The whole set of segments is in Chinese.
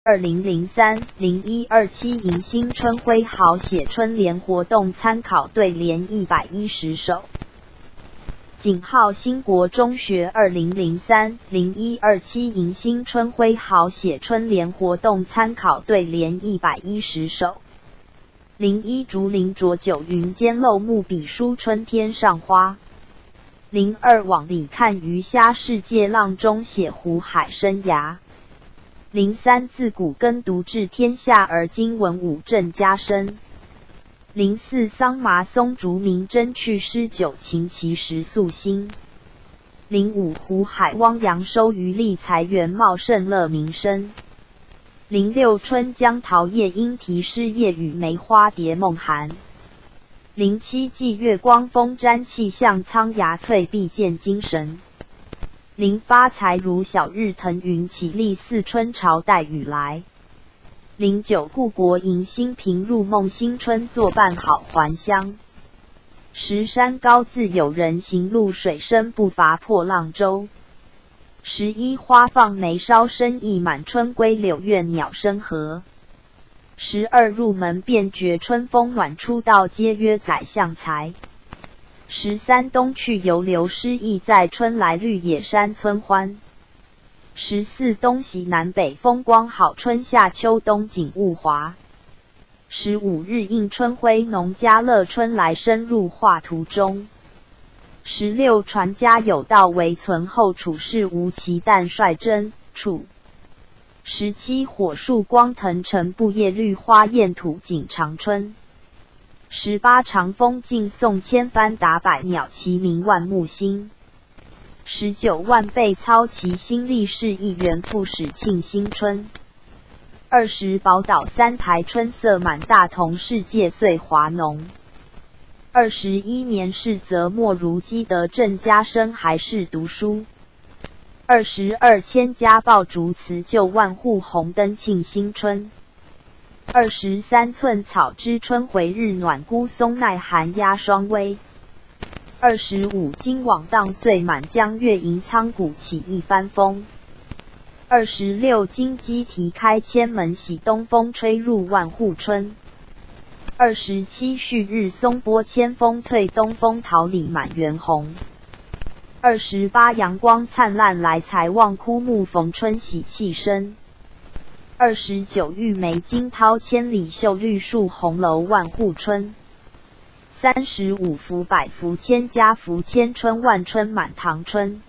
2003-0127迎新春挥毫写春联活动参考对联110首。井号新国中学2003-0127迎新春挥毫写春联活动参考对联110首。01竹林浊酒云间漏木笔书春天上花。02往里看鱼虾世界浪中写湖海生涯。03自古耕读治天下而今文武正家生。04桑麻松竹鸣真去诗酒琴棋时素新。05湖海汪洋收渔利财源茂盛乐民生。06春江桃叶莺啼诗夜雨梅花蝶梦寒。07霁月光风沾气象苍芽翠碧见精神。08才如晓日腾云起立似春潮带雨来。09故国迎新平入梦新春作伴好还乡。10山高自有人行路水深不伐破浪舟。11花放梅梢生意满春归柳院鸟声和。12入门便觉春风暖出道皆曰宰相才。13冬去游流诗意在春来绿野山村欢。14东西南北风光好春夏秋冬景物华。15日映春晖农家乐春来深入画图中。16传家有道惟存后处事无奇但率真处。17火树光腾尘布叶绿花艳土景长春。18长风劲送千帆达百鸟齐鸣万木兴。19万倍操其心力士一元复始庆新春。20宝岛三台春色满大同世界岁华浓。21年事则莫如积德正家生还是读书。22千家爆竹辞旧万户红灯庆新春。23寸草知春回日暖孤松耐寒压霜微。25金网荡岁满江月迎苍谷起一番风。26金鸡啼开千门喜东风吹入万户春。27旭日松波千峰翠东风桃李满园红。28阳光灿烂来财旺枯木逢春喜气生。29玉梅惊涛千里秀绿树红楼万户春。35福百福千家福千春万春满堂春。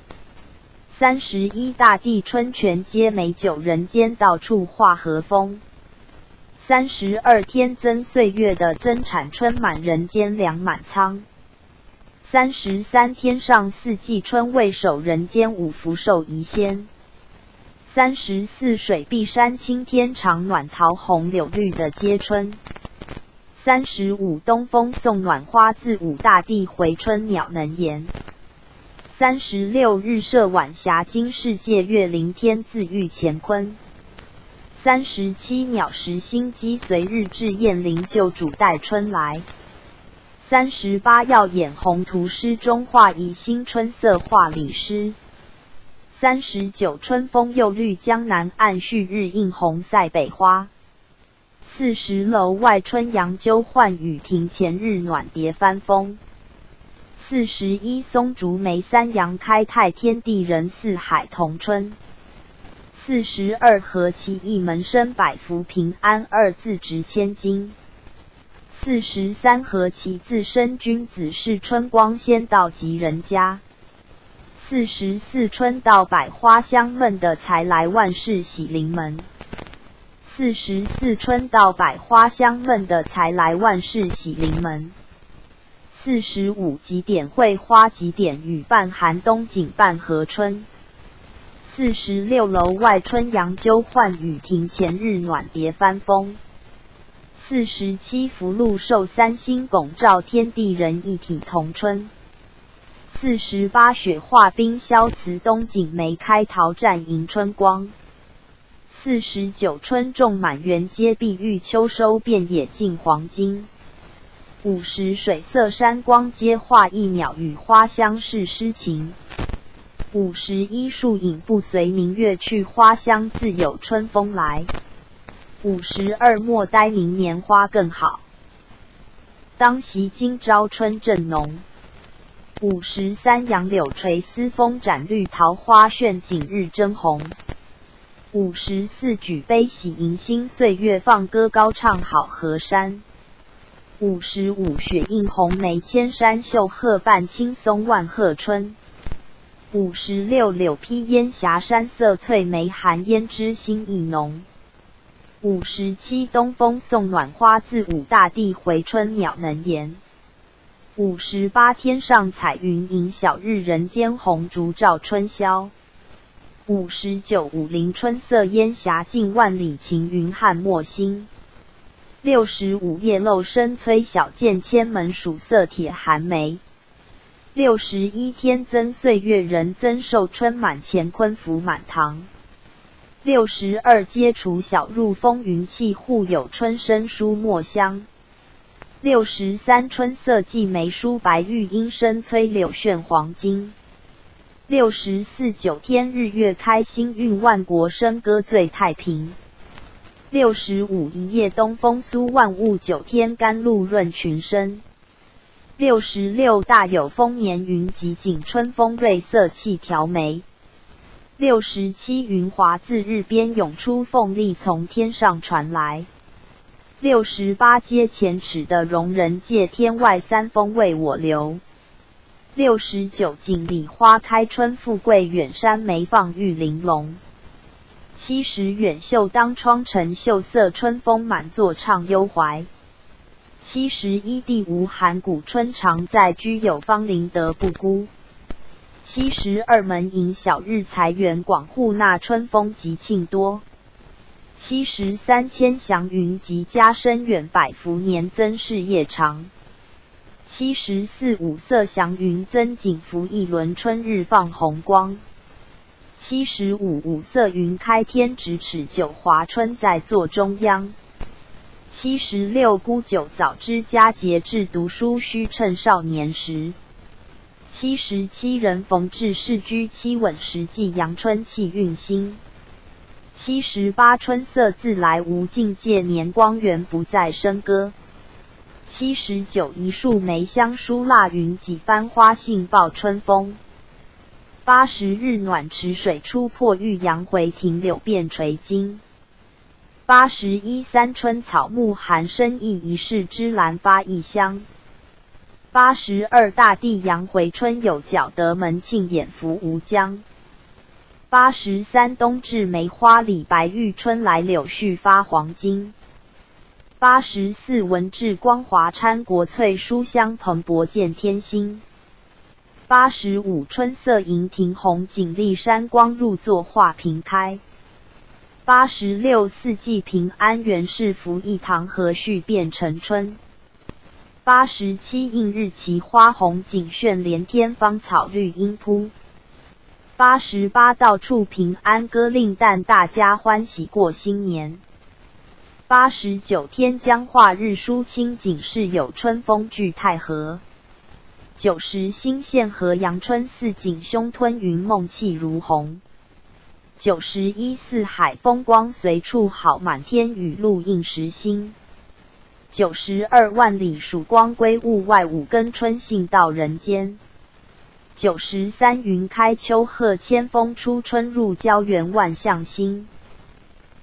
31大地春泉皆美酒人间到处化和风。32天增岁月的增产春满人间粮满仓。33天上四季春未守人间五福寿宜先。34水碧山青天长暖桃红柳绿的接春。35东风送暖花自五大地回春鸟能言。36日射晚霞金世界月临天自遇乾坤。37鸟食新鸡随日至燕灵救主待春来。38耀眼宏图诗中画以新春色画里诗。39春风又绿江南岸旭日映红塞北花。40楼外春杨鸠唤雨停前日暖蝶翻风。41松竹梅三阳开泰天地人四海同春。42和其一门生百福平安二字值千金。43和其自身君子是春光先到及人家。44春到百花香闷的才来万事喜临门。44春到百花香闷的才来万事喜临门。45极点会花极点雨伴寒冬景伴和春。46楼外春杨鸠唤雨停前日暖蝶翻风。47福禄寿三星拱照天地人一体同春。48雪化冰消辞冬景梅开桃绽迎春光。49春种满园皆碧玉秋收遍野尽黄金。50水色山光皆画一鸟语花香是诗情。51树影不随明月去花香自有春风来。52莫待明年花更好，当惜今朝春正浓。53杨柳垂丝风展绿桃花炫景日争红。54举杯喜迎新岁月放歌高唱好河山。55雪映红梅千山秀鹤伴青松万壑春。56柳披烟霞山色翠梅寒烟知心意浓。57东风送暖花自五大地回春鸟能言。58天上彩云迎晓日人间红烛照春宵。59武陵春色烟霞尽万里晴云汉墨心。65叶漏深催小剑千门曙色铁寒梅。61天增岁月人增寿春满乾坤福满堂。62阶除小入风云气户有春生书墨香。63春色寄梅书白玉莺声催柳炫黄金。64九天日月开星运万国生歌最太平。65一夜东风苏万物9天甘露润群生。66大有丰年云集景春风瑞色气调眉。67云华自日边涌出凤丽从天上传来。68阶前尺的容人借天外三风为我留。69锦里花开春富贵远山梅放玉玲珑。70远袖当窗成秀色春风满座畅幽怀。71地无寒谷春常在居有芳邻得不孤。72门迎晓日财源广户纳春风吉庆多。73千祥云集家深远百福年增事业长。74五色祥云增景福一轮春日放红光。75五色云开天咫尺九华春在座中央。76沽酒早知佳节制读书须趁少年时。77人逢至世居期稳实际阳春气运心。78春色自来无境界年光源不再笙歌。79一树梅香疏蜡云几番花杏报春风。80日暖池水出破玉阳回庭柳遍垂金。81三春草木寒生意一世芝兰发异香。82大地阳回春有角得门庆掩伏无疆。83冬至梅花里白玉春来柳絮发黄金。84文质光华参国粹书香蓬勃见天心。85春色迎庭红锦丽山光入座画屏开。86四季平安元世福一堂和煦变成春。87映日旗花红锦炫连天芳草绿阴铺。88到处平安歌令但大家欢喜过新年。89天将化日疏清景是有春风聚太和。90新县河阳春似锦胸吞云梦气如虹。91四海风光随处好满天雨露映时星。92万里曙光归物外五更春信到人间。93云开秋壑千峰出春入郊园万象新。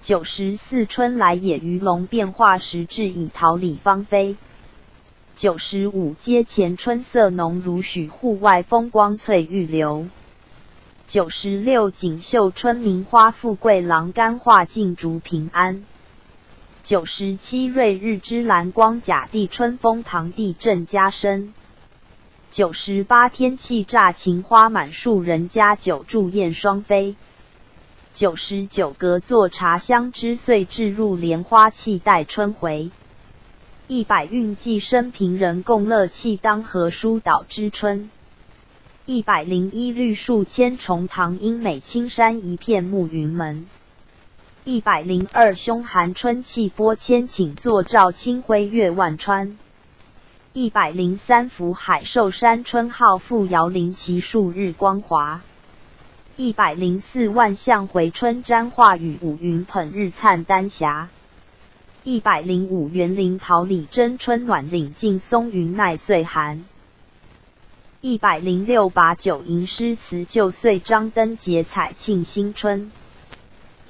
94春来也鱼龙变化时至以桃李芳菲。95阶前春色浓如许户外风光翠玉流。96锦绣春名花富贵郎干化尽竹平安。97瑞日之蓝光甲地春风堂地正加深。98天气乍晴花满树人家久祝燕双飞。99隔座茶香之岁至入莲花气待春回。100运寄生平人共乐气当河疏导之春。101绿树千重堂阴美青山一片暮云门。102凶寒春气波千顷坐照清辉月万川。103福海寿山春浩复遥临其数日光华。104万象回春沾化雨五云捧日灿丹霞。105园林桃李争春暖岭静松云耐岁寒。106把酒吟诗词旧岁张灯结彩庆新春。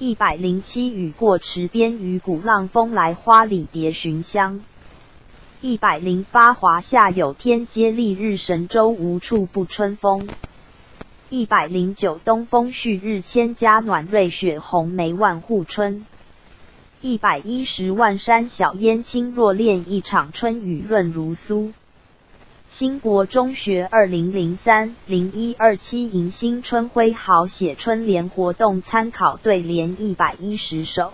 107雨过池边鱼鼓浪风来花里蝶寻香。108华夏有天接丽日神州无处不春风。109东风旭日千家暖瑞雪红梅万户春。110万山小烟青若恋一场春雨润如酥。新国中学2003-0127迎新春挥毫写春联活动参考对联110首。